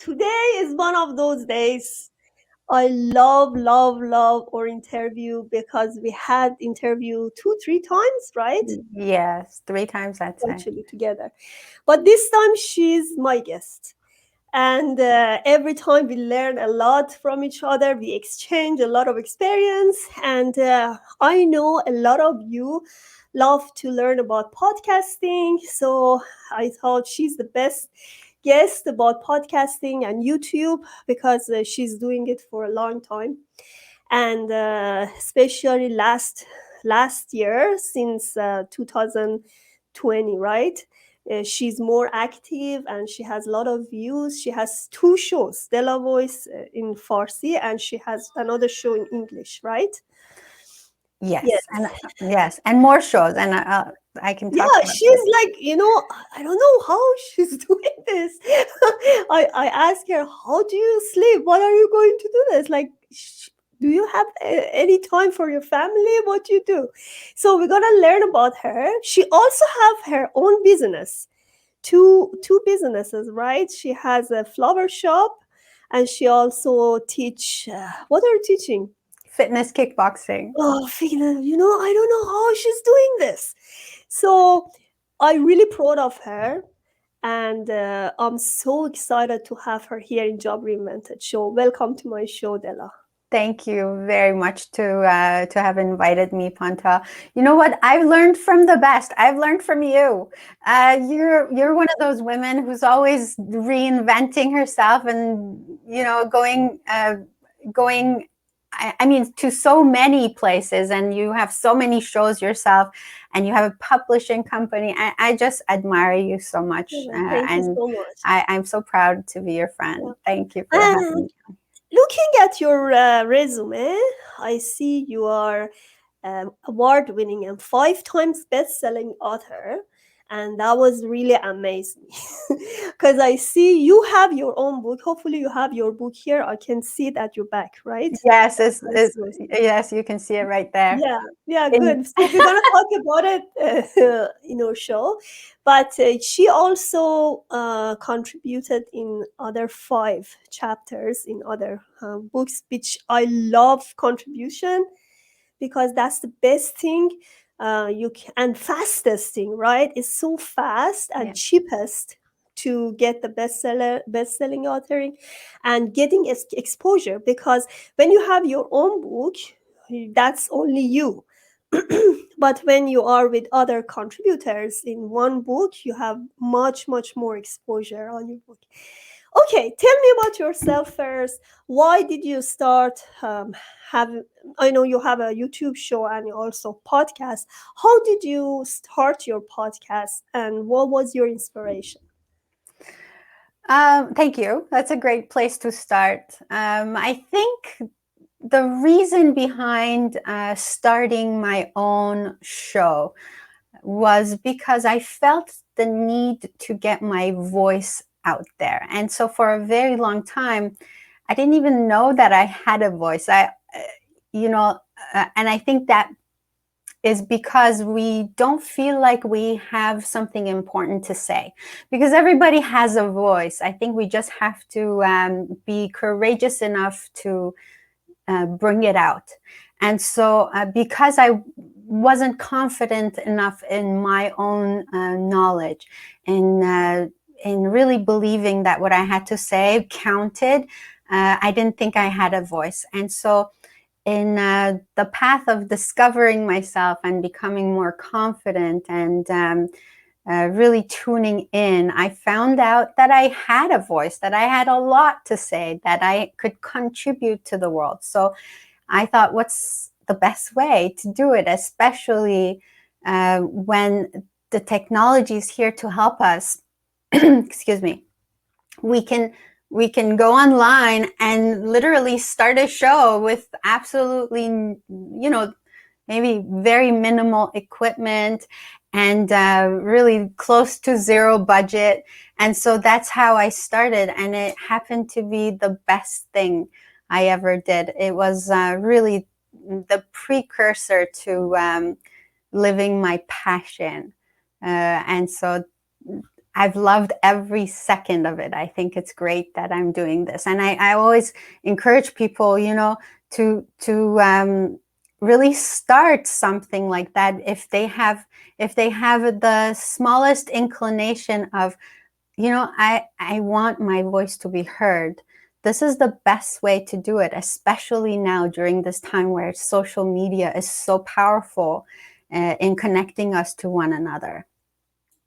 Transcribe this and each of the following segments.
Today is one of those days. I love our interview because we had interview 2, 3 times, right? Yes, 3 times, I'd say. Actually together. But this time she's my guest. And every time we learn a lot from each other, we exchange a lot of experience. And I know a lot of you love to learn about podcasting. So I thought she's the best guest about podcasting and YouTube because she's doing it for a long time. And especially last year, since 2020, right? She's more active and she has a lot of views. She has 2 shows, Dela Voice in Farsi, and she has another show in English, right? Yes, Yes. and yes, and more shows, and I can talk Yeah, about she's this. like, I don't know how she's doing this. I asked her, how do you sleep? What are you going to do this? Like, do you have any time for your family? What you do? So we're gonna learn about her. She also have her own business, two businesses, right? She has a flower shop, and she also teach. What are you teaching? Fitness kickboxing. Oh, Fina, I don't know how she's doing this. So I really proud of her, and I'm so excited to have her here in Job Reinvented show. Welcome to my show, Della. Thank you very much to have invited me, Panta. You know what? I've learned from the best. I've learned from you. You're one of those women who's always reinventing herself and going. I mean, to so many places, and you have so many shows yourself, and you have a publishing company. I just admire you so much, Yeah, thank you and so much. I'm so proud to be your Yeah. friend. Thank you for having And me. looking at your resume, I see you are award-winning and 5 times best-selling author, and that was really amazing. Because I see you have your own book. Hopefully, you have your book here. I can see it at your back, right? Yes, Nice, nice. yes, you can see it right there. Yeah, yeah, In good. So we're gonna talk about it in our show, but she also contributed in other 5 chapters in other books, which I love contribution because that's the best thing you can, and fastest thing, right? It's so fast and yeah, cheapest to get the best-selling authoring and getting exposure, because when you have your own book, that's only you. But when you are with other contributors in one book, you have much more exposure on your book. Okay, tell me about yourself first. Why did you start have I know you have a YouTube show and also podcast. How did you start your podcast and what was your inspiration? thank you. That's a great place to start. I think the reason behind starting my own show was because I felt the need to get my voice out there. And so for a very long time, I didn't even know that I had a voice. You know, and I think that is because we don't feel like we have something important to say, because everybody has a voice. I think we just have to be courageous enough to bring it out. And so because I wasn't confident enough in my own knowledge in really believing that what I had to say counted, I didn't think I had a voice. And so in the path of discovering myself and becoming more confident and really tuning in, I found out that I had a voice, that I had a lot to say, that I could contribute to the world. So I thought, what's the best way to do it, especially when the technology is here to help us? Excuse me. We can go online and literally start a show with absolutely, maybe very minimal equipment and really close to zero budget. And so that's how I started, and it happened to be the best thing I ever did. It was really the precursor to living my passion. And so I've loved every second of it. I think it's great that I'm doing this. And I always encourage people, to really start something like that if they have the smallest inclination of, I want my voice to be heard. This is the best way to do it, especially now during this time where social media is so powerful in connecting us to one another.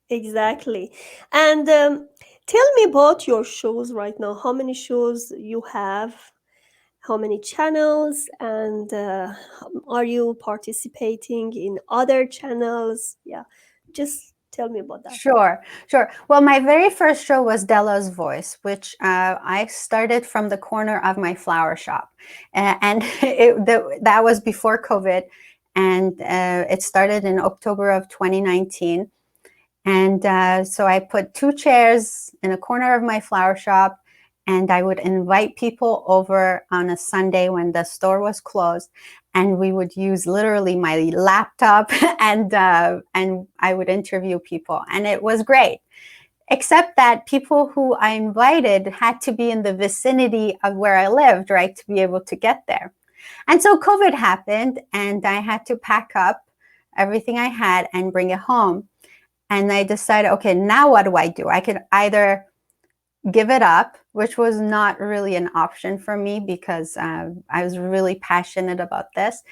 Exactly. And tell me about your shows right now. How many shows you have? How many channels? And are you participating in other channels? Yeah, just tell me about that. Sure, sure. Well, my very first show was Dela's Voice, which I started from the corner of my flower shop. And that was before COVID. And it started in October of 2019. And so I put 2 chairs in a corner of my flower shop, and I would invite people over on a Sunday when the store was closed, and we would use literally my laptop, and I would interview people, and it was great. Except that people who I invited had to be in the vicinity of where I lived, right, to be able to get there. And so COVID happened, and I had to pack up everything I had and bring it home. And I decided, okay, now what do? I could either give it up, which was not really an option for me because I was really passionate about this.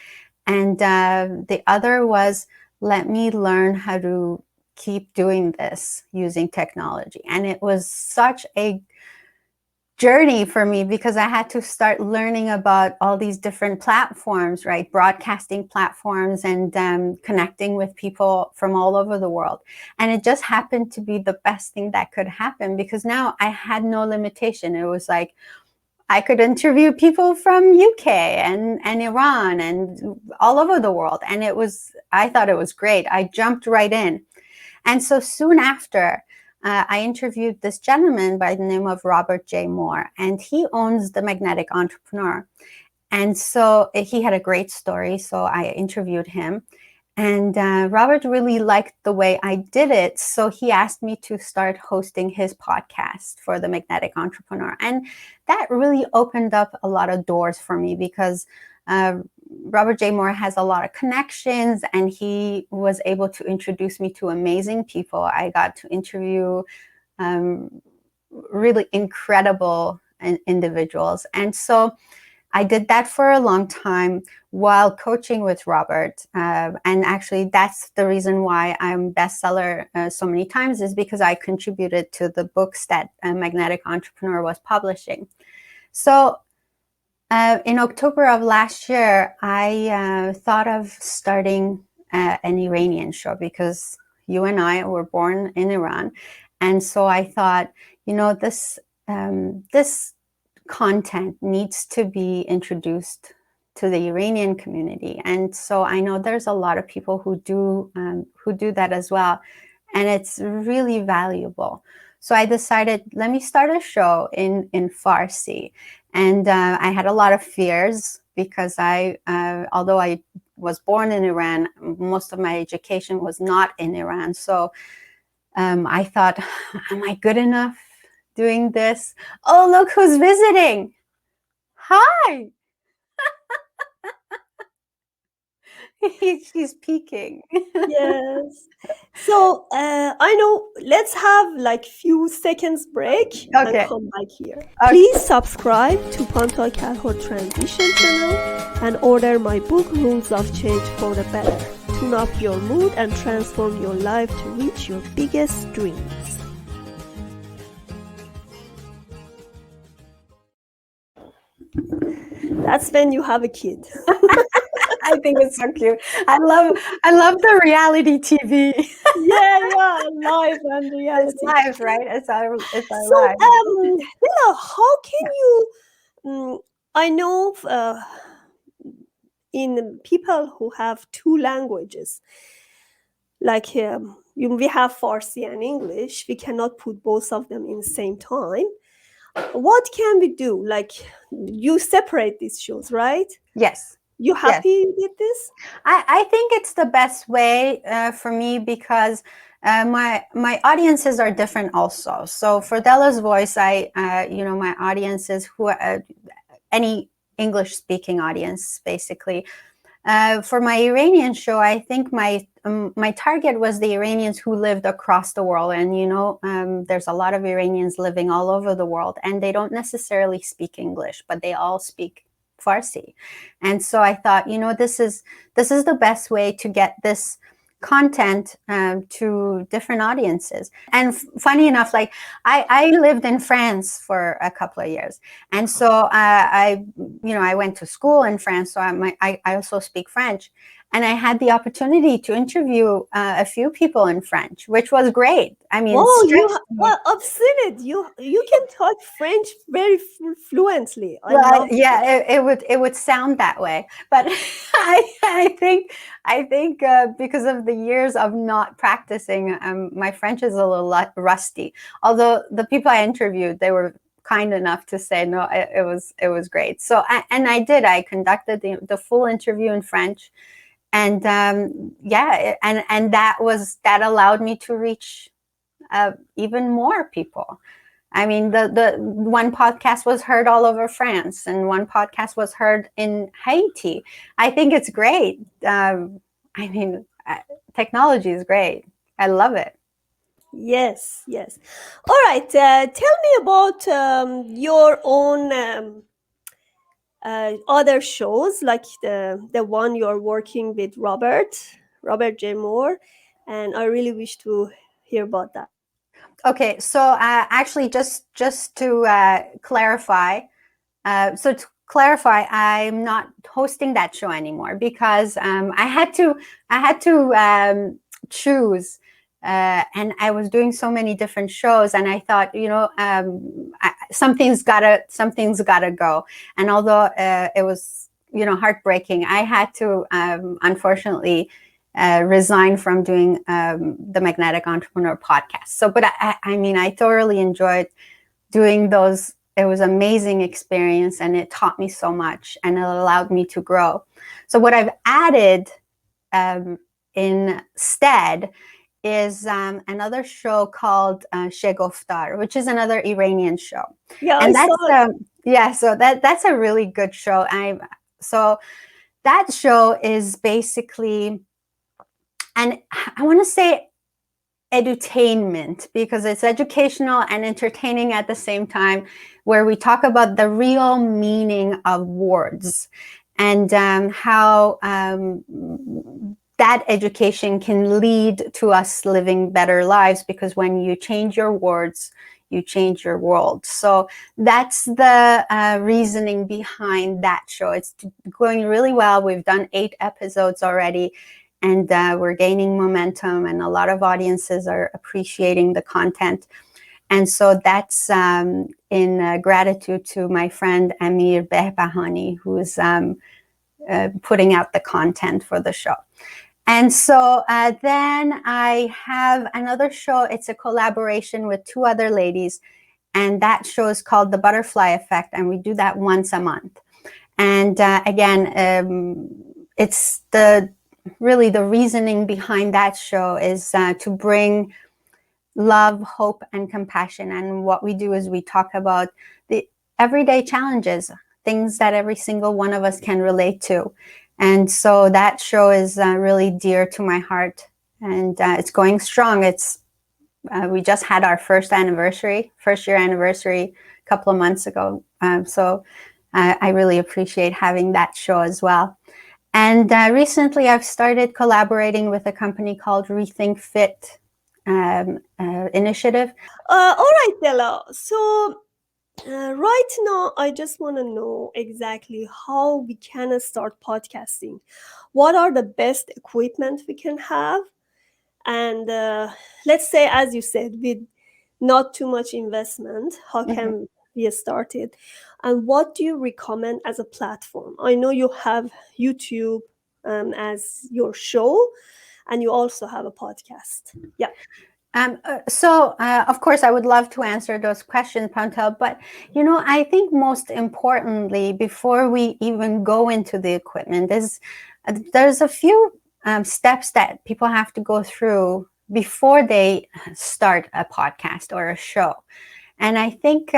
And the other was, let me learn how to keep doing this using technology. And it was such a journey for me because I had to start learning about all these different platforms, right? Broadcasting platforms, and connecting with people from all over the world. And it just happened to be the best thing that could happen because now I had no limitation. It was like I could interview people from UK and Iran and all over the world. And I thought it was great. I jumped right in. And so soon after, I interviewed this gentleman by the name of Robert J. Moore, and he owns The Magnetic Entrepreneur. And so he had a great story, so I interviewed him. And Robert really liked the way I did it, so he asked me to start hosting his podcast for The Magnetic Entrepreneur. And that really opened up a lot of doors for me because Robert J. Moore has a lot of connections, and he was able to introduce me to amazing people. I got to interview really incredible individuals. And so I did that for a long time while coaching with Robert. And actually, that's the reason why I'm bestseller so many times, is because I contributed to the books that Magnetic Entrepreneur was publishing. So in October of last year, I thought of starting an Iranian show because you and I were born in Iran. And so I thought, this content needs to be introduced to the Iranian community. And so I know there's a lot of people who do that as well. And it's really valuable. So I decided, let me start a show in Farsi. And I had a lot of fears because although I was born in Iran, most of my education was not in Iran. So I thought, am I good enough doing this? Oh, look who's visiting. Hi. She's peeking. Yes. So I know, let's have like few seconds break and Okay. come back here. Okay. Please subscribe to Panta Kalhor Transition channel and order my book Rules of Change for the Better. Tune up your mood and transform your life to reach your biggest dreams. That's when you have a kid. I think it's so cute. I love the reality TV. Yeah, live and reality. It's live, right? It's our So, live. Dela, how can you? I know in people who have 2 languages, like we have Farsi and English, we cannot put both of them in the same time. What can we do? Like, you separate these shows, right? Yes. You Yes. happy you did this? I think it's the best way for me because my audiences are different also. So for Dela's Voice, my audience is who any English speaking audience basically. For my Iranian show, I think my target was the Iranians who lived across the world, and there's a lot of Iranians living all over the world, and they don't necessarily speak English, but they all speak Farsi. And so I thought, this is the best way to get this content to different audiences. And funny enough, like I lived in France for a couple of years, and so I went to school in France, so I also speak French, and I had the opportunity to interview a few people in French, which was great. I mean, Wow, stretched me. well, I've seen it. You can talk French very fluently. I Well, love it. yeah, it would sound that way, but I think because of the years of not practicing, my French is a little rusty. Although the people I interviewed, they were kind enough to say no, it was great. So I conducted the full interview in French, and yeah, and that allowed me to reach even more people. I mean, the one podcast was heard all over France, and one podcast was heard in Haiti. I think it's great. I mean, technology is great. I love it. Yes, yes. All right. Tell me about your own other shows, like the one you're working with Robert J. Moore, and I really wish to hear about that. Okay, so actually, just to clarify, I'm not hosting that show anymore because I had to choose, and I was doing so many different shows, and I thought, something's gotta go. And although it was heartbreaking, I had to unfortunately resign from doing the Magnetic Entrepreneur podcast. So, but I mean, I thoroughly enjoyed doing those. It was an amazing experience, and it taught me so much, and it allowed me to grow. So what I've added instead is another show called Shegoftar, which is another Iranian show, Yeah, I and saw that's it. yeah. So that's a really good show. So that show is basically, and I want to say edutainment because it's educational and entertaining at the same time, where we talk about the real meaning of words and how that education can lead to us living better lives, because when you change your words, you change your world. So that's the reasoning behind that show. It's going really well. We've done 8 episodes already, and we're gaining momentum, and a lot of audiences are appreciating the content. And so that's in gratitude to my friend Amir Behbahani, who's putting out the content for the show. And so then I have another show. It's a collaboration with 2 other ladies, and that show is called The Butterfly Effect, and we do that once a month. And again, it's really the reasoning behind that show is to bring love, hope, and compassion. And what we do is we talk about the everyday challenges, things that every single one of us can relate to. And so that show is really dear to my heart, and it's going strong. We just had our first year anniversary a couple of months ago. So I really appreciate having that show as well. And recently I've started collaborating with a company called Rethink Fit initiative. All right, Della. So right now, I just want to know exactly how we can start podcasting. What are the best equipment we can have? And let's say, as you said, with not too much investment, how Mhm. can we start it? And what do you recommend as a platform? I know you have YouTube as your show, and you also have a podcast. Yeah. Of course, I would love to answer those questions, Pantel. But, I think most importantly, before we even go into the equipment, there's a few steps that people have to go through before they start a podcast or a show. And I think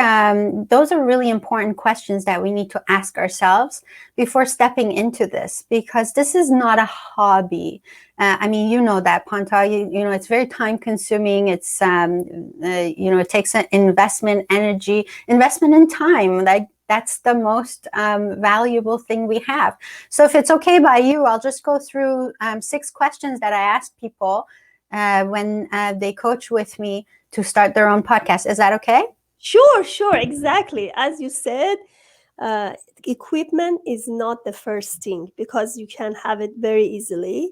those are really important questions that we need to ask ourselves before stepping into this, because this is not a hobby. I mean, you know that, Panta, it's very time consuming. It's, it takes an investment, energy, investment in time. Like, that's the most valuable thing we have. So if it's okay by you, I'll just go through 6 questions that I ask people when they coach with me to start their own podcast. Is that okay? Sure, exactly. As you said, uh, equipment is not the first thing because you can have it very easily.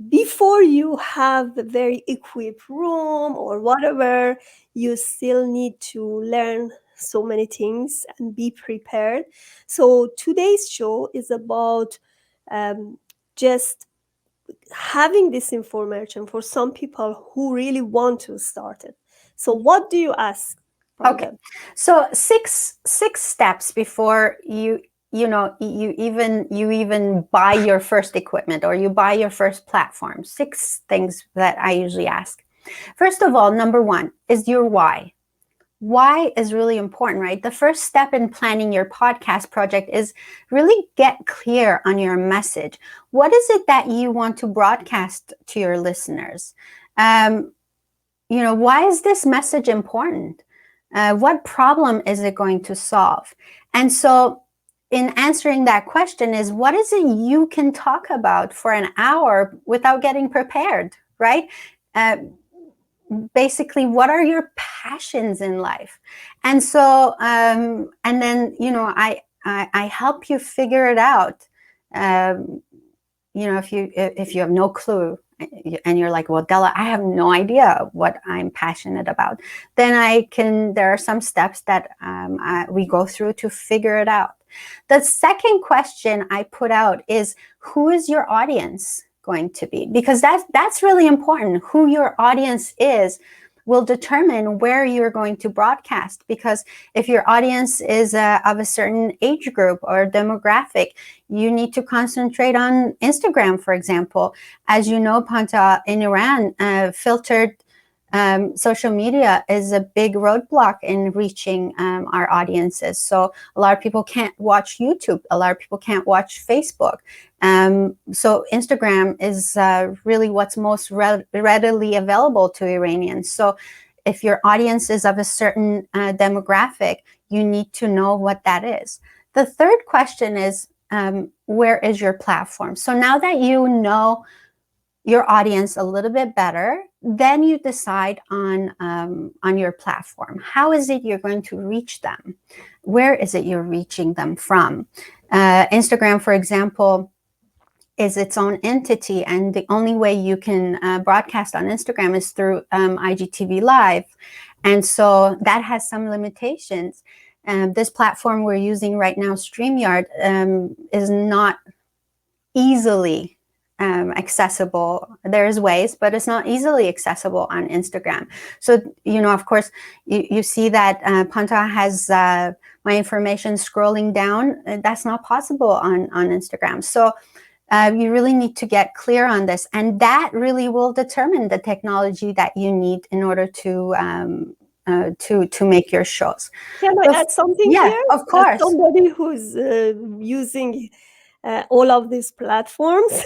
Before you have a very equipped room or whatever, you still need to learn so many things and be prepared. So today's show is about um, just having this information for some people who really want to start it. So what do you ask from Okay, them? so six steps before you even buy your first equipment or you buy your first platform. 6 things that I usually ask. First of all, number 1 is your why. Why is really important, right? The first step in planning your podcast project is really get clear on your message. What is it that you want to broadcast to your listeners? Why is this message important? What problem is it going to solve? And so, in answering that question, is what is it you can talk about for an hour without getting prepared, right? Uh, Basically, what are your passions in life? And so, and then, I help you figure it out. Um, if you have no clue and you're like, well, Dela, I have no idea what I'm passionate about, then there are some steps that we go through to figure it out. The second question I put out is, who is your audience going to be? Because that's really important. Who your audience is will determine where you're going to broadcast. Because if your audience is of a certain age group or demographic, you need to concentrate on Instagram, for example. As you know, Panta, in Iran, filtered social media is a big roadblock in reaching our audiences. So a lot of people can't watch YouTube. A lot of people can't watch Facebook. So Instagram is really what's most readily available to Iranians. So if your audience is of a certain demographic, you need to know what that is. The third question is, where is your platform? So now that you know your audience a little bit better, then you decide on your platform. How is it you're going to reach them? Where is it you're reaching them from? Instagram, for example, is its own entity, and the only way you can broadcast on Instagram is through IGTV Live, and so that has some limitations. This platform we're using right now, StreamYard, is not easily accessible. There's ways, but it's not easily accessible on Instagram. So, of course, you see that Panta has my information scrolling down. That's not possible on Instagram. So you really need to get clear on this. And that really will determine the technology that you need in order to make your shows. Can I add something Yeah, here? of As course. somebody who's using all of these platforms,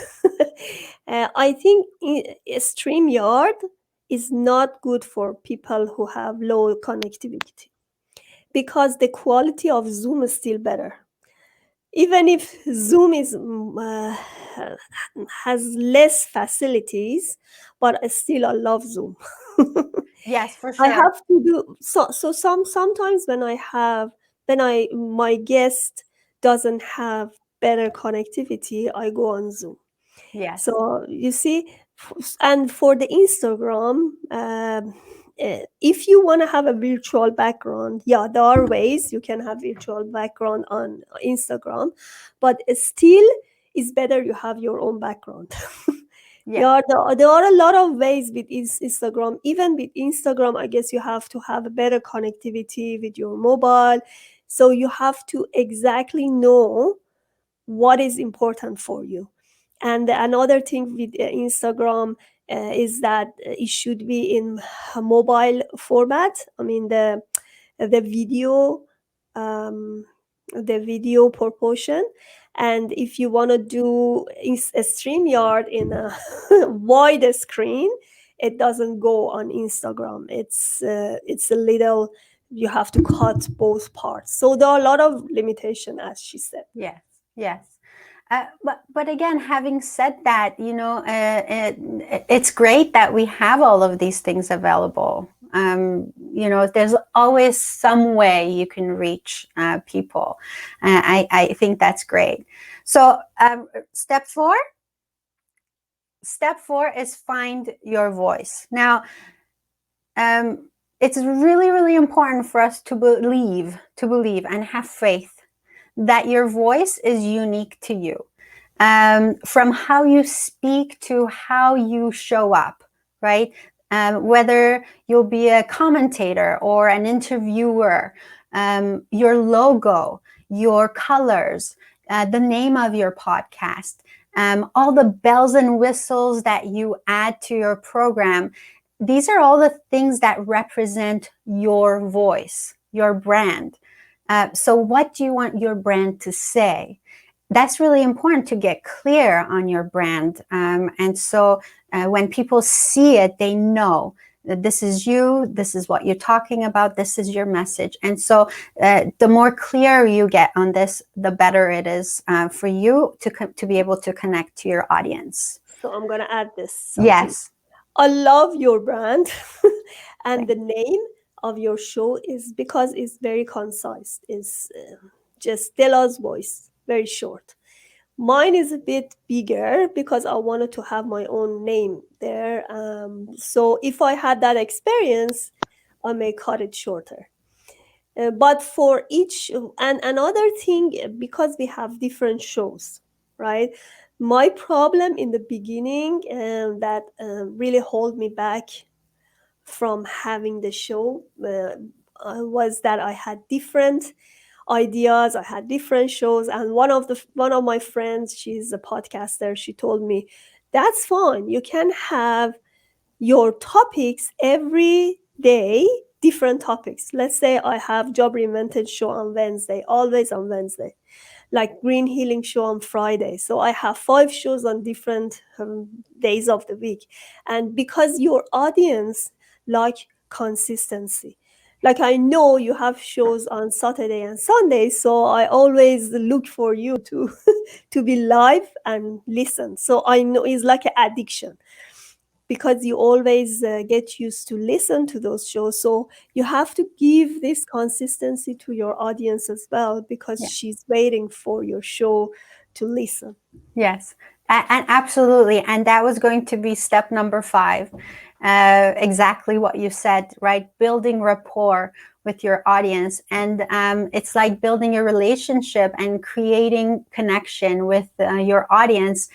I think StreamYard is not good for people who have low connectivity because the quality of Zoom is still better. Even if Zoom has less facilities, but still I love Zoom. Yes, for I sure. have to do so sometimes when I my guest doesn't have better connectivity, I go on Zoom. Yes. So you see, and for the Instagram, if you want to have a virtual background, yeah, there are ways you can have virtual background on Instagram, but still, it's better you have your own background Yes. There are a lot of ways with Instagram. Even with Instagram, I guess you have to have a better connectivity with your mobile. So you have to exactly know what is important for you. And another thing with Instagram is that it should be in a mobile format. I mean, the video, um, the video proportion. And if you want to do a StreamYard in a wide screen, it doesn't go on Instagram. It's a little, you have to cut both parts. So there are a lot of limitation, as she said. Yes, yes. But again, having said that, it's great that we have all of these things available. There's always some way you can reach people. I think that's great. So step four is find your voice. Now, it's really, really important for us to believe and have faith that your voice is unique to you. From how you speak to how you show up, right? Whether you'll be a commentator or an interviewer, your logo, your colors, the name of your podcast, all the bells and whistles that you add to your program. These are all the things that represent your voice, your brand. So what do you want your brand to say? That's really important to get clear on your brand. And so when people see it, they know that this is you, this is what you're talking about, this is your message. And so the more clear you get on this, the better it is for you to be able to connect to your audience. So I'm going to add this something. Yes. I love your brand. And Thanks. the name of your show is because it's very concise. It's just Dela's voice, very short. Mine is a bit bigger because I wanted to have my own name there. So if I had that experience, I may cut it shorter. But for each, and another thing, because we have different shows, right? My problem in the beginning that really hold me back from having the show was that I had different ideas, I had different shows. And one of my friends, she's a podcaster, she told me, that's fine, you can have your topics every day, different topics. Let's say I have Job Reinvented show on Wednesday, always on Wednesday, like Green Healing show on Friday. So I have 5 shows on different days of the week. And because your audience like consistency, like I know you have shows on Saturday and Sunday, so I always look for you to to be live and listen. So I know it's like an addiction, because you always get used to listen to those shows. So you have to give this consistency to your audience as well, because Yeah. she's waiting for your show to listen. Yes, and absolutely. And that was going to be step number 5. Exactly what you said, right? Building rapport with your audience. And it's like building a relationship and creating connection with your audience.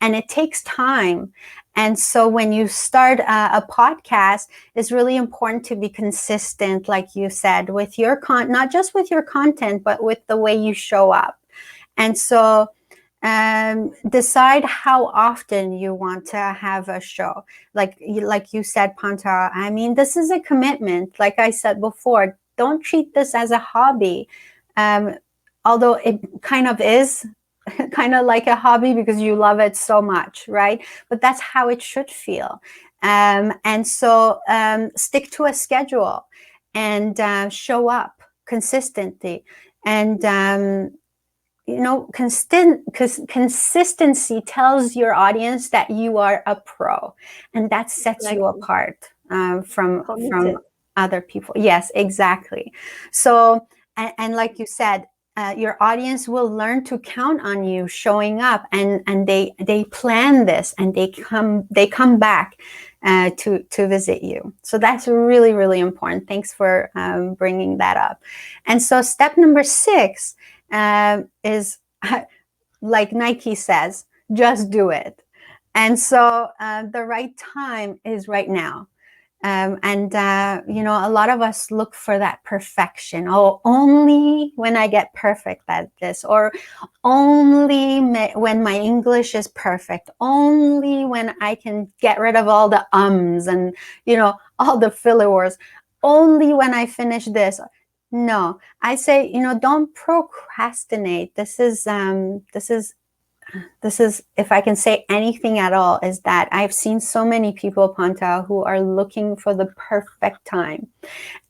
And it takes time. And so when you start a podcast, it's really important to be consistent, like you said, with your not just with your content, but with the way you show up. And so decide how often you want to have a show. Like you said, Panta, I mean, this is a commitment. Like I said before, don't treat this as a hobby. Although it kind of is kind of like a hobby because you love it so much, right? But that's how it should feel. And so stick to a schedule and show up consistently. And consistency tells your audience that you are a pro, and that sets you Exactly. apart from Committed. other people. Yes, exactly. So, and like you said, your audience will learn to count on you showing up, and they plan this, and they come back to visit you. So that's really, really important. Thanks for bringing that up. And so step number 6 is like Nike says, just do it. And so the right time is right now. And a lot of us look for that perfection. Oh, only when I get perfect at this, or only when my English is perfect, only when I can get rid of all the ums and all the filler words, only when I finish this. No, I say, don't procrastinate. This is, if I can say anything at all, is that I've seen so many people, Panta, who are looking for the perfect time,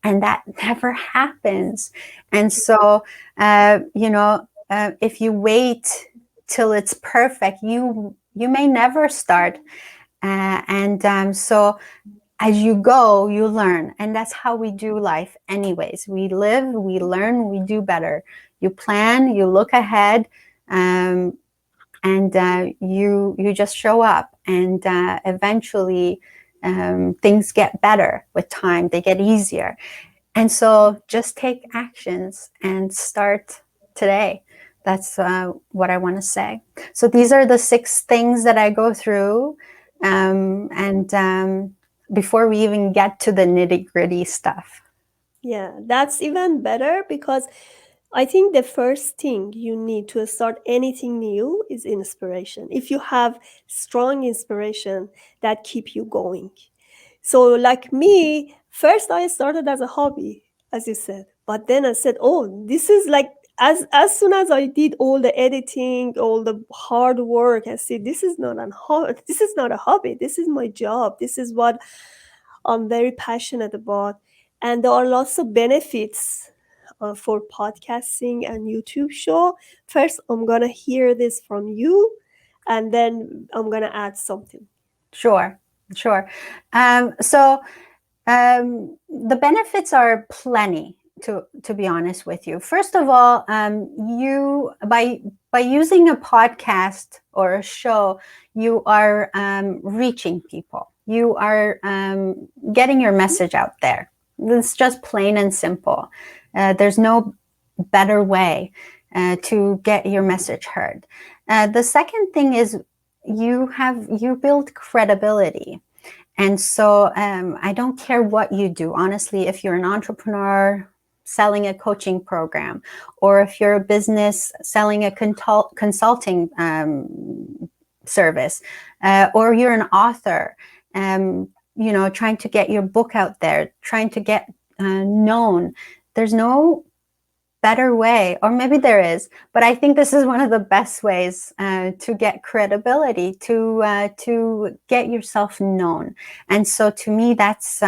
and that never happens. And so, if you wait till it's perfect, you may never start. So as you go, you learn, and that's how we do life. Anyways, we live, we learn, we do better. You plan, you look ahead. And you just show up, and eventually things get better with time. They get easier. And so just take actions and start today. That's what I want to say. So these are the 6 things that I go through. And before we even get to the nitty-gritty stuff. Yeah, that's even better, because I think the first thing you need to start anything new is inspiration. If you have strong inspiration that keep you going. So like me, first I started as a hobby, as you said. But then I said, oh, this is like, as soon as I did all the editing, all the hard work, I said, this is not an hobby. This is not a hobby. This is my job. This is what I'm very passionate about. And there are lots of benefits for podcasting and YouTube show. First, I'm gonna hear this from you, and then I'm gonna add something. Sure. So the benefits are plenty, to be honest with you. First of all, you by using a podcast or a show, you are reaching people. You are getting your message out there. It's just plain and simple. There's no better way to get your message heard. The second thing is you build credibility. And so I don't care what you do. Honestly, if you're an entrepreneur selling a coaching program, or if you're a business selling a consulting service, or you're an author, trying to get your book out there, trying to get known, there's no better way, or maybe there is, but I think this is one of the best ways to get credibility, to get yourself known. And so to me, that's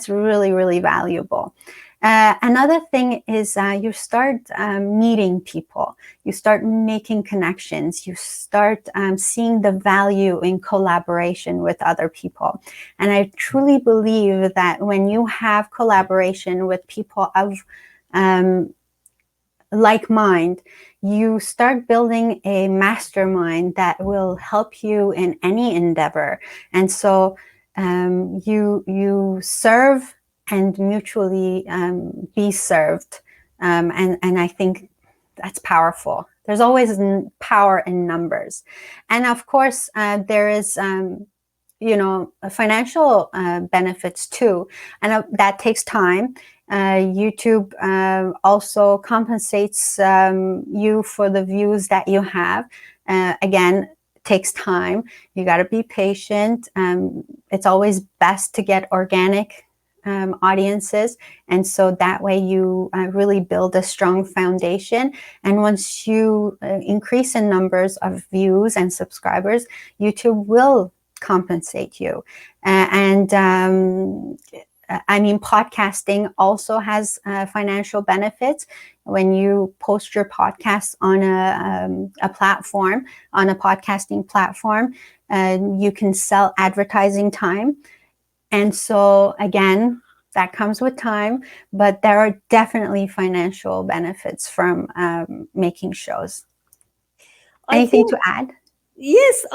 really, really valuable. Another thing is you start meeting people, you start making connections, you start seeing the value in collaboration with other people. And I truly believe that when you have collaboration with people of like mind, you start building a mastermind that will help you in any endeavor. And so you serve and mutually be served. And I think that's powerful. There's always power in numbers. And of course, there is financial benefits too, and that takes time. YouTube also compensates you for the views that you have. Again, takes time. You got to be patient. It's always best to get organic audiences, and so that way you really build a strong foundation. And once you increase in numbers of views and subscribers, YouTube will compensate you. Podcasting also has financial benefits. When you post your podcast on a platform, on a podcasting platform, you can sell advertising time. And so again, that comes with time, but there are definitely financial benefits from making shows. I Anything think, to add? yes,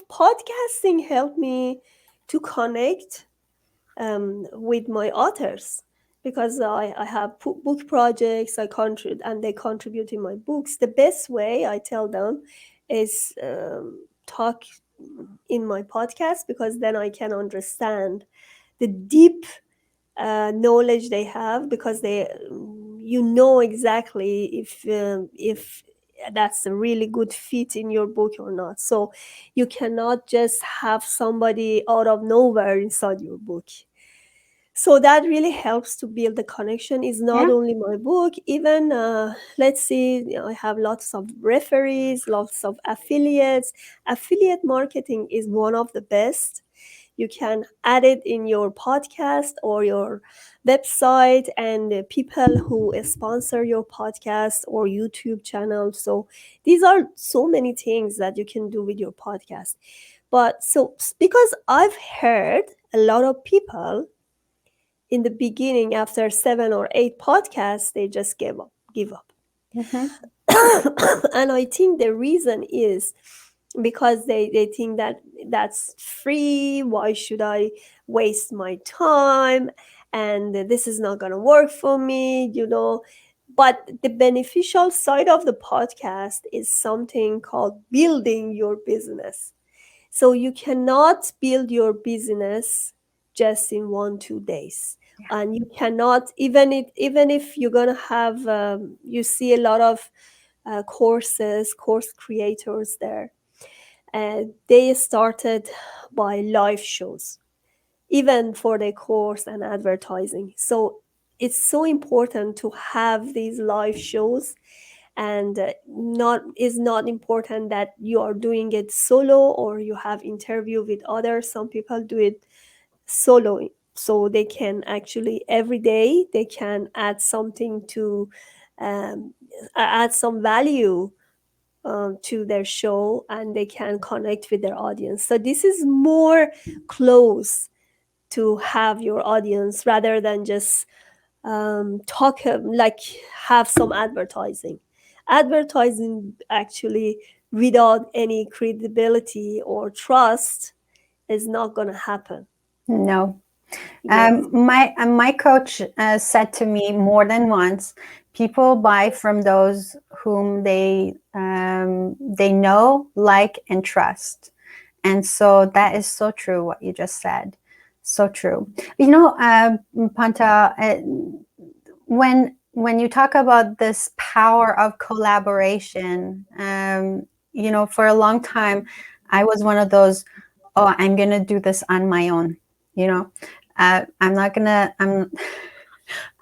podcasting helped me to connect with my authors, because I have book projects, I contribute, and they contribute in my books. The best way I tell them is talk in my podcast, because then I can understand the deep knowledge they have, because they, you know exactly if that's a really good fit in your book or not. So you cannot just have somebody out of nowhere inside your book. So that really helps to build the connection. Is not Yeah. only my book, even let's see, I have lots of referees, lots of affiliates. Affiliate marketing is one of the best. You can add it in your podcast or your website, and the people who sponsor your podcast or YouTube channel. So these are so many things that you can do with your podcast. But so, because I've heard a lot of people in the beginning, after 7 or 8 podcasts, they just give up. Mm-hmm. And I think the reason is because they think that that's free. Why should I waste my time? And this is not going to work for me, you know. But the beneficial side of the podcast is something called building your business. So you cannot build your business just in 1 2 days, and you cannot, even if you're gonna have you see a lot of course creators there, they started by live shows, even for their course and advertising. So it's so important to have these live shows, and not is not important that you are doing it solo or you have interview with others. Some people do it solo, so they can actually every day they can add something to um, add some value to their show, and they can connect with their audience. So this is more close to have your audience, rather than just talk like have some advertising actually, without any credibility or trust, is not going to happen. No. Yes. My coach said to me more than once, people buy from those whom they know, like, and trust. And so that is so true what you just said. So true. You know, Panta, when you talk about this power of collaboration, you know, for a long time, I was one of those, oh, I'm going to do this on my own. You know, I'm not going to,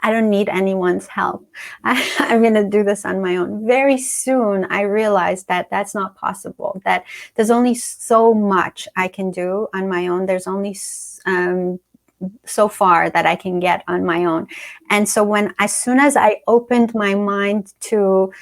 I don't need anyone's help. I'm going to do this on my own. Very soon, I realized that that's not possible, that there's only so much I can do on my own. There's only so far that I can get on my own. And so as soon as I opened my mind to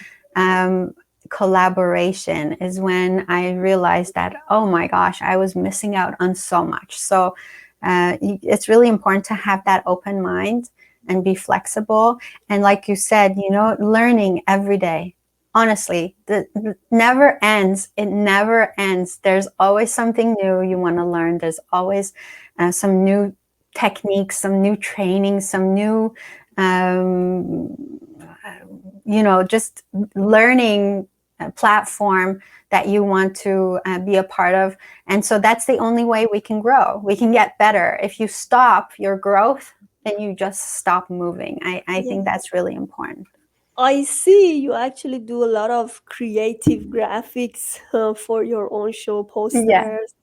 collaboration, is when I realized that, oh my gosh, I was missing out on so much. So it's really important to have that open mind and be flexible. And like you said, you know, learning every day. Honestly, it never ends. It never ends. There's always something new you want to learn. There's always some new techniques, some new training, some new, you know, just learning platform that you want to be a part of. And so that's the only way we can grow. We can get better. If you stop your growth, then you just stop moving. I think Yeah. that's really important. I see you actually do a lot of creative graphics for your own show Yeah. posters.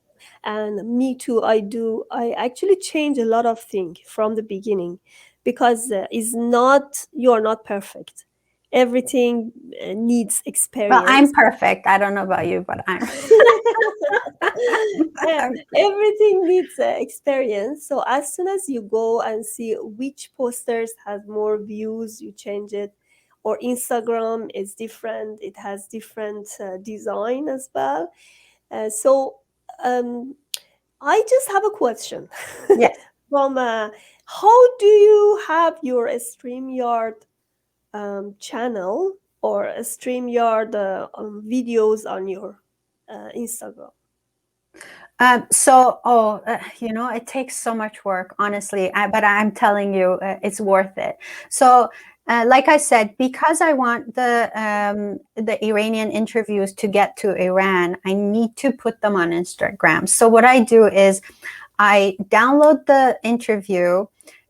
And me too, I do. I actually change a lot of things from the beginning, because it's not, you are not perfect. Everything needs Well, I'm experience. perfect. I don't know about you, but I'm. Yeah, everything needs experience. So as soon as you go and see which posters has more views, you change it. Or Instagram is different; it has different design as well. So um, I just have a question. Yes. From how do you have your StreamYard channel, or a StreamYard videos on your Instagram? You know, it takes so much work, honestly. But I'm telling you, it's worth it. So Like I said, because I want the Iranian interviews to get to Iran, I need to put them on Instagram. So what I do is I download the interview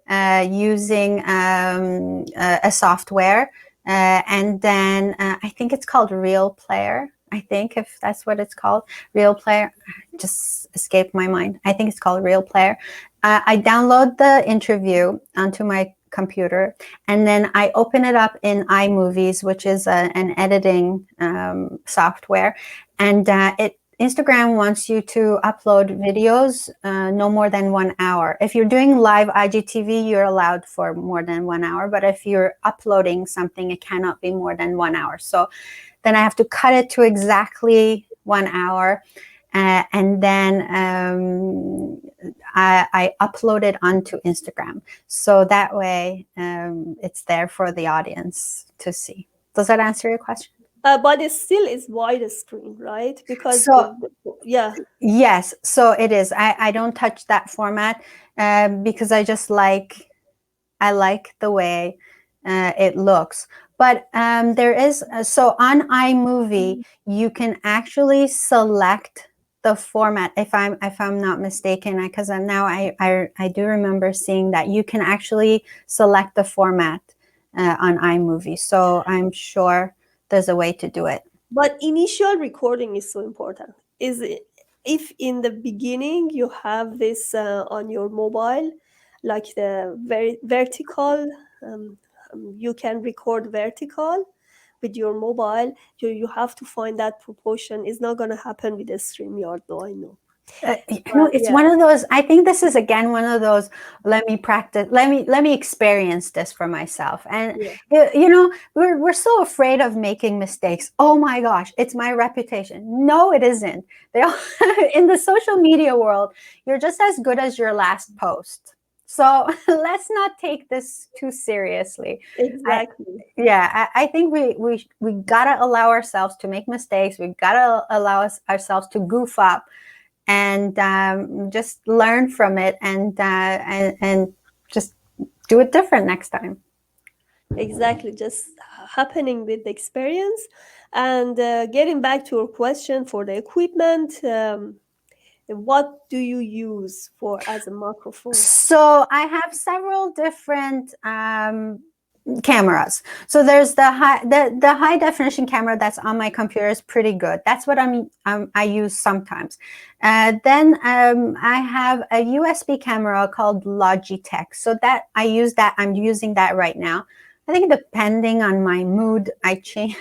using a software, and then I think it's called Real Player. I think if that's what it's called, Real Player, just escaped my mind. I think it's called Real Player. I download the interview onto my computer, and then I open it up in iMovies, which is an editing software, and Instagram wants you to upload videos no more than 1 hour. If you're doing live IGTV, you're allowed for more than 1 hour. But if you're uploading something, it cannot be more than 1 hour. So then I have to cut it to exactly 1 hour. And then I upload it onto Instagram. So that way it's there for the audience to see. Does that answer your question? But it still is wide screen, right? Because So yeah. Yes, so it is. I don't touch that format because I like the way it looks. But there is so on iMovie you can actually select the format. If I'm not mistaken, because now I do remember seeing that you can actually select the format on iMovie. So I'm sure there's a way to do it. But initial recording is so important. Is it, if in the beginning you have this on your mobile, like the very vertical, you can record vertical with your mobile. You have to find that proportion. It's not going to happen with the StreamYard, though, I know. But It's yeah, one of those. I think this is again one of those. Let me practice. Let me experience this for myself. And yeah, we're so afraid of making mistakes. Oh my gosh, it's my reputation. No, it isn't. They all, in the social media world, you're just as good as your last post. So let's not take this too seriously. I exactly. yeah, I think we gotta allow ourselves to make mistakes. We gotta allow ourselves to goof up and just learn from it and just do it different next time. Exactly, just happening with the experience. And getting back to your question for the equipment, what do you use for as a microphone? So I have several different cameras. So there's the high definition camera that's on my computer is pretty good. That's what I use sometimes. Then I have a USB camera called Logitech. So that I use that. I'm using that right now. I think depending on my mood, I change.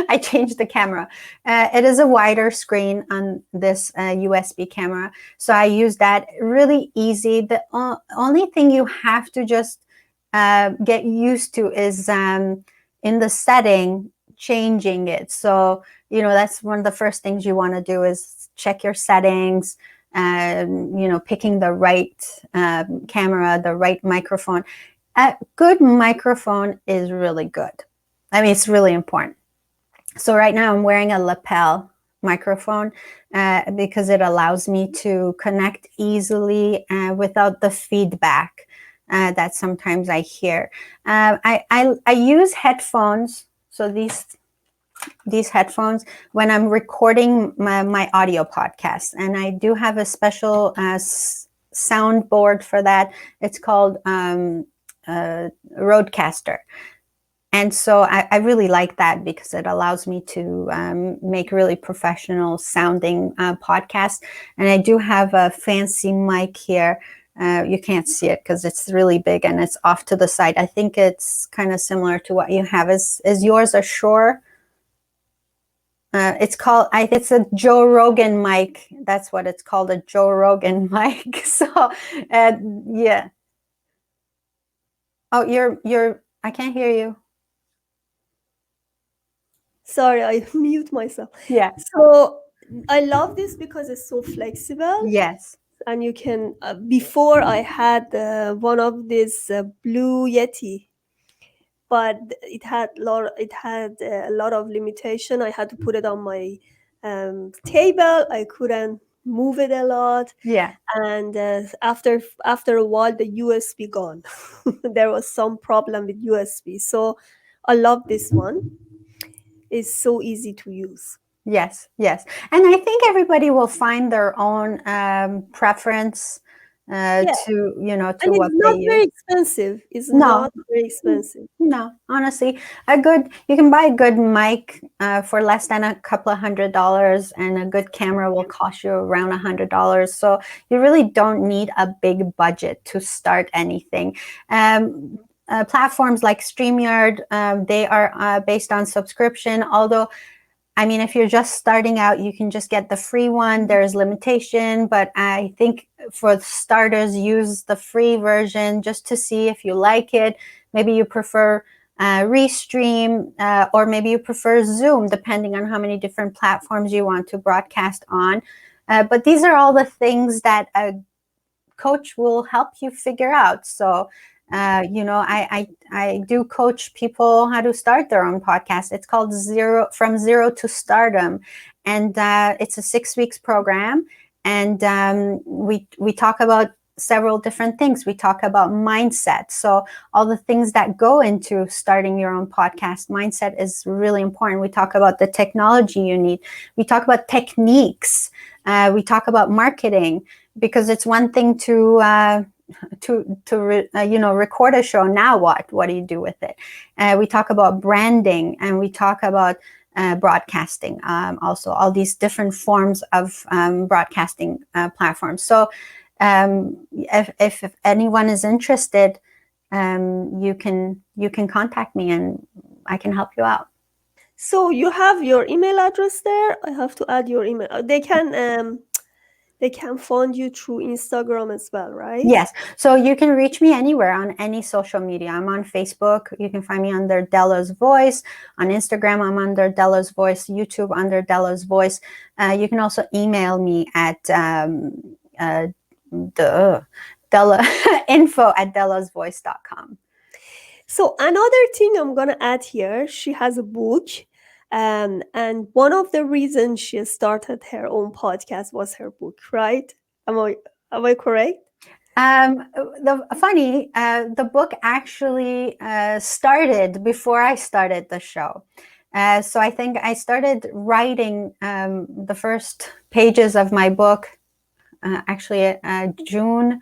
I changed the camera. It is a wider screen on this USB camera. So I use that. Really easy. The only thing you have to just get used to is in the setting, changing it. So, that's one of the first things you want to do is check your settings, picking the right camera, the right microphone. A good microphone is really good. I mean, it's really important. So right now I'm wearing a lapel microphone because it allows me to connect easily without the feedback that sometimes I hear. I use headphones. So these headphones when I'm recording my audio podcast, and I do have a special soundboard for that. It's called Rodecaster. And so I really like that because it allows me to make really professional sounding podcasts. And I do have a fancy mic here. You can't see it because it's really big and it's off to the side. I think it's kind of similar to what you have. Is yours a Shure? It's a Joe Rogan mic. That's what it's called, a Joe Rogan mic. So, yeah. Oh, I can't hear you. Sorry, I mute myself. Yeah. So I love this because it's so flexible, Yes. and you can. Before I had one of these blue Yeti, but it had a lot of limitation. I had to put it on my table. I couldn't move it a lot, Yeah. and after a while the USB gone. There was some problem with USB, so I love this one. It's so easy to use. Yes, yes. And I think everybody will find their own preference Yeah, to and it's what they not very use. expensive. It's No, not very expensive. no, honestly, you can buy a good mic for less than a couple of $100, and a good camera will cost you around $100. So you really don't need a big budget to start anything. Platforms like StreamYard, they are based on subscription, although I mean, if you're just starting out, you can just get the free one. There's limitation, but I think for starters, use the free version just to see if you like it. Maybe you prefer Restream, or maybe you prefer Zoom, depending on how many different platforms you want to broadcast on. But these are all the things that a coach will help you figure out. So, I do coach people how to start their own podcast. It's called From Zero to Stardom, and it's a 6 weeks program. And we talk about several different things. We talk about mindset. So all the things that go into starting your own podcast, mindset is really important. We talk about the technology you need. We talk about techniques. We talk about marketing, because it's one thing to record a show. Now what do you do with it? We talk about branding, and we talk about broadcasting, also all these different forms of broadcasting platforms. So if anyone is interested, you can contact me, and I can help you out. So you have your email address there. I have to add your email. They can find you through Instagram as well, right? Yes. So you can reach me anywhere on any social media. I'm on Facebook. You can find me under Dela's Voice. On Instagram, I'm under Dela's Voice. YouTube under Dela's Voice. You can also email me at the Dela info at delasvoice.com. So another thing I'm gonna add here, she has a book, and one of the reasons she started her own podcast was her book, right? Am I am I correct? The book actually started before I started the show. So I think I started writing the first pages of my book actually June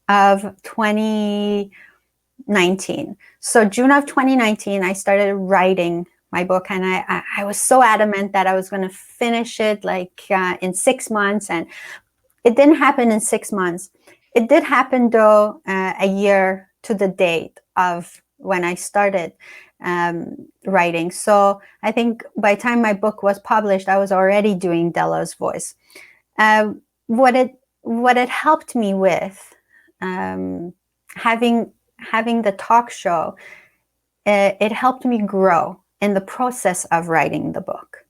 of 2019. So June of 2019, I started writing my book, and I was so adamant that I was going to finish it like in 6 months, and it didn't happen in 6 months. It did happen, though, a year to the date of when I started writing. So I think by the time my book was published, I was already doing Dela's Voice. Uh, what it helped me with, having the talk show, it helped me grow in the process of writing the book.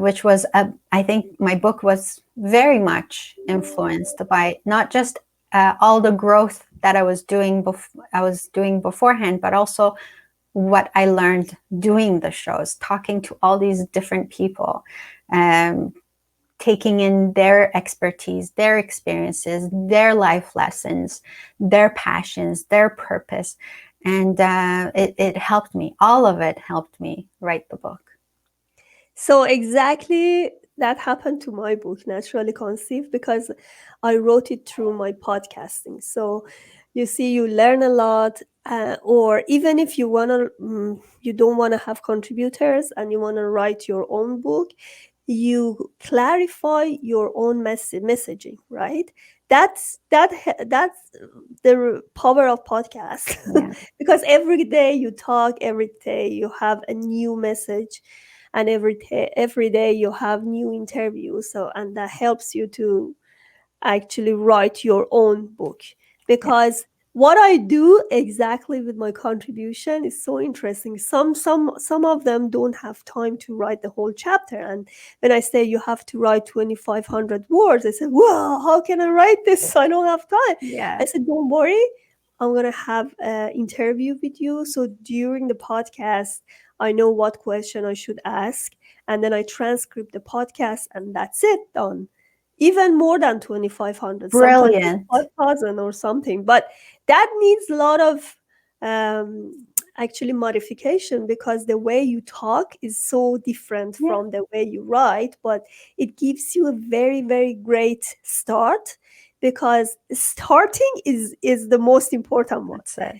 Which was, I think my book was very much influenced by not just all the growth that I was doing beforehand, but also what I learned doing the shows, talking to all these different people, um, taking in their expertise, their experiences, their life lessons, their passions, their purpose. And it helped me. All of it helped me write the book. So exactly that happened to my book, Naturally Conceived, because I wrote it through my podcasting. So you see, you learn a lot, or even if you don't wanna have contributors and you wanna write your own book, you clarify your own messaging, right? That's the power of podcast. Yeah. Because every day you talk, every day you have a new message, and every day you have new interviews, so and that helps you to actually write your own book. Yeah. Because what I do exactly with my contribution is so interesting. Some of them don't have time to write the whole chapter, and when I say you have to write 2,500 words, I said, wow, how can I write this? I don't have time. Yeah. I said, don't worry, I'm gonna have an interview with you, so during the podcast I know what question I should ask, and then I transcribe the podcast, and that's it, done. even more than 2,500, sometimes Brilliant. 5,000 or something. But that needs a lot of actually modification, because the way you talk is so different Yeah, from the way you write. But it gives you a very, very great start, because starting is the most important one, that's it.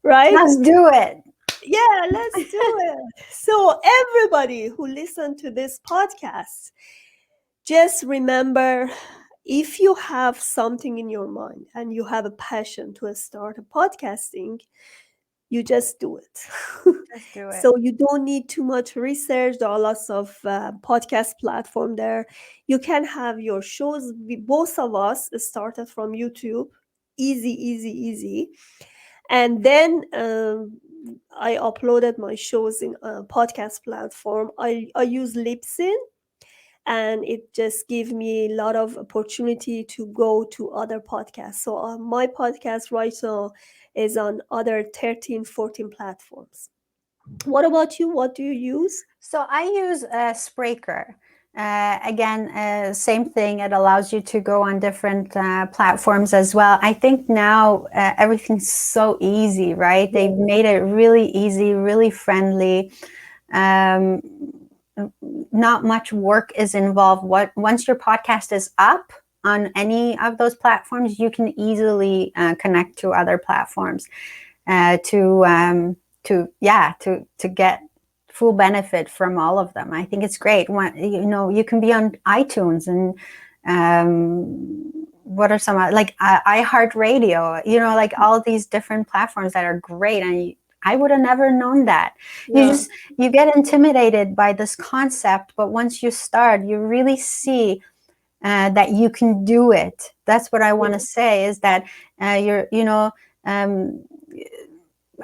right? Let's do it. Yeah, let's do it. So everybody who listened to this podcast, just remember, if you have something in your mind and you have a passion to start a podcasting, you just do it. Just do it. So you don't need too much research. There are lots of podcast platform there. You can have your shows. Both of us started from YouTube. Easy, easy, easy. And then I uploaded my shows in a podcast platform. I use Libsyn, and it just gives me a lot of opportunity to go to other podcasts. So my podcast right now is on other 13, 14 platforms. What about you? What do you use? So I use Spreaker. Again, same thing. It allows you to go on different platforms as well. I think now everything's so easy, right? Yeah, They've made it really easy, really friendly. Um, not much work is involved. Once your podcast is up on any of those platforms, you can easily connect to other platforms to get full benefit from all of them. I think it's great. You can be on iTunes and what are some like iHeartRadio, like all these different platforms that are great. And I would have never known that. yeah, You get intimidated by this concept, but once you start, you really see that you can do it. That's what I want to yeah, say, is that um,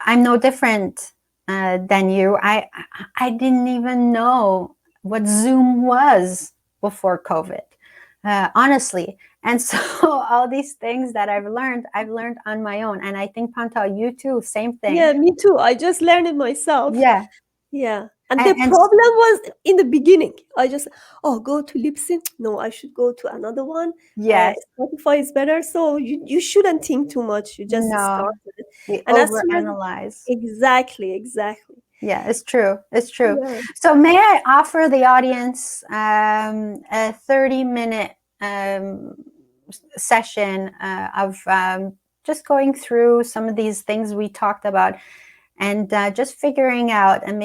I'm no different than you. I didn't even know what Zoom was before COVID, honestly. And so all these things that I've learned on my own. And I think Pantal, you too, same thing. yeah. Me too. I just learned it myself. Yeah, Yeah. And the and problem was in the beginning. I just, go to Libsyn. No, I should go to another one. yes, Spotify is better. So you shouldn't think too much. You just start no, with it. we And as soon as, overanalyze. exactly, exactly. Yeah, it's true. It's true. Yeah. So, may I offer the audience a 30-minute session of just going through some of these things we talked about, and just figuring out and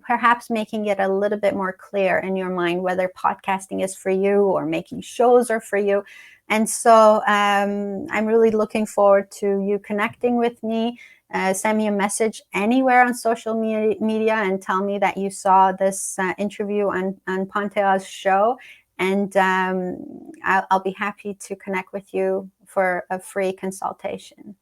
perhaps making it a little bit more clear in your mind whether podcasting is for you or making shows are for you. And so I'm really looking forward to you connecting with me. Send me a message anywhere on social media and tell me that you saw this interview on Pantea's show. And I'll be happy to connect with you for a free consultation.